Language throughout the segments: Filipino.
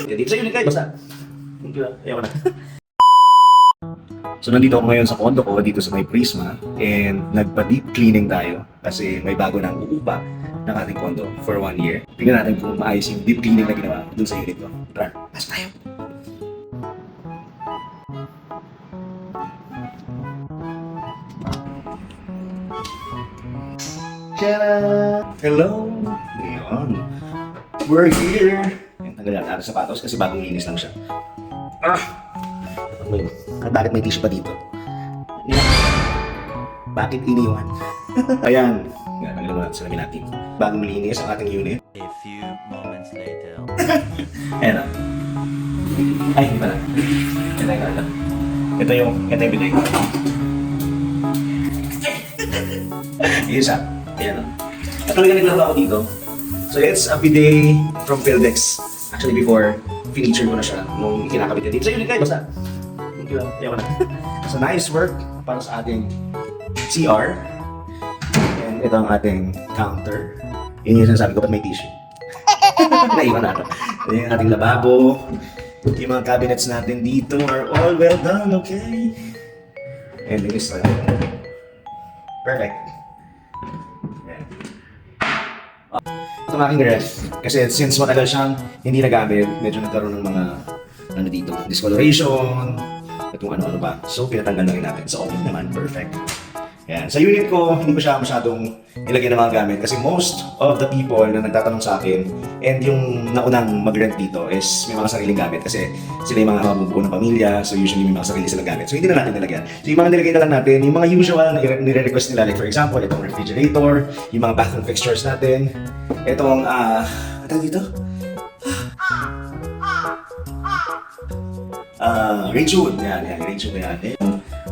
Dito sa unit kayo, basta. Ayaw na. So nandito ako ngayon sa condo ko, dito sa may Prisma, and nagpa-deep cleaning tayo kasi may bago nang uupa ng ating condo for 1 year. Tingnan natin kung maayos yung deep cleaning na ginawa dun sa unit ko. Tara, pasok tayo! Tara! Hello! Ngayon, we're here! Tanggal natin ang sapatos kasi bagong linis lang siya. Bakit may tissue pa dito? Bakit iniwan? Ayan. Tanggalin mo natin salamin natin. Bagong linis ang ating unit. A few moments later. Ayan na. Ay, hindi pala. Ito yung bidet. Isa. Ayan na. At talaga naglaro ako dito. So it's a bidet from Pildex. Actually before, finiture ko na siya nung kinakabit dito. Sa unit kayo, basta. Ayaw na. So nice work para sa ating CR. And ito ang ating counter. Yun yung sinasabi ko, ba't may tissue? Naiwan natin. Ito yung ating lababo. Yung mga cabinets natin dito are all well done, okay? And this one. Perfect. Yan. Ito ang aking ref. Kasi since matagal siyang hindi nagamit, medyo nagkaroon ng mga ano dito, discoloration, itong ano-ano pa. So, pinatanggal na rin natin. So, okay naman. Perfect. Yan. Sa unit ko, hindi ko siya masyadong ilagay ng mga gamit kasi most of the people na nagtatanong sa akin and yung naunang mag-rent dito is may mga sariling gamit kasi sila yung mga mabubuo ng pamilya, so usually may mga sarili silang gamit. So, hindi na natin nilagyan. So, yung mga nilagay na lang natin, yung mga usual na nire-request nila, like for example, itong refrigerator, yung mga bathroom fixtures natin, itong, ano dito? Range hood. Yan, range hood na yan.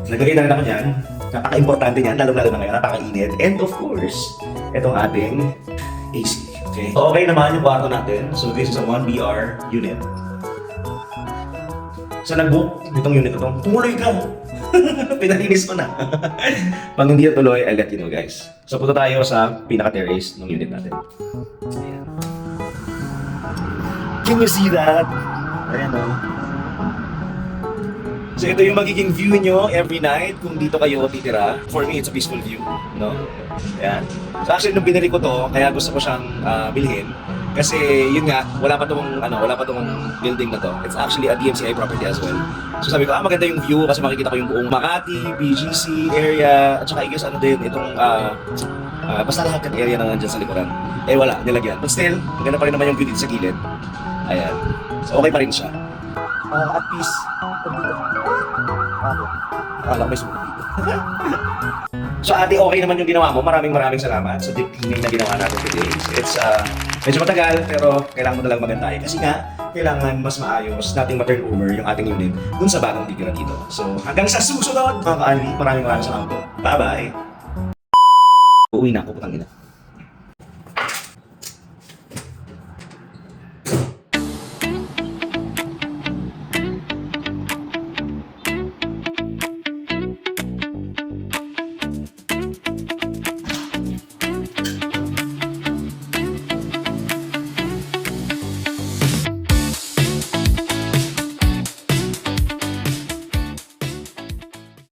Naglagay na rin ako dyan. Napaka-importante niyan, lalo-lalo na ngayon, napaka-init. And of course, itong ating AC. Okay? So, okay naman yung kwarto natin. So, this is a 1BR unit. So, nag-book itong unit ito. Tumuloy ka! Pinalinis ko na. Pag hindi na tuloy, I'll let you know, guys. So, punta tayo sa pinaka-terrace ng unit natin. Ayan. Can you see that? Ayan o. So ito yung magiging view nyo every night kung dito kayo titira. For me, it's a peaceful view, no? Yan. So actually, nung binili ko to, kaya gusto ko siyang bilhin. Kasi yun nga, wala pa tong building na to. It's actually a DMCI property as well. So sabi ko, maganda yung view kasi makikita ko yung buong Makati, BGC area, at saka I guess ano din, itong basta lahat ng area na nandyan sa likuran. Eh wala, nilagyan. But still, maganda pa rin naman yung view dito sa gilid. Ayan. So okay pa rin siya. At peace. Akala ko may sumunod dito. So ate, okay naman yung ginawa mo. Maraming salamat sa deep cleaning na ginawa natin today. It's medyo matagal pero kailangan mo talagang magantay. Kasi nga, kailangan mas maayos nating ma-turn over yung ating unit dun sa bagong titira dito. So hanggang sa susunod mga ka-Anli, maraming salamat po. Bye-bye! Uuwi na ako, putang ina.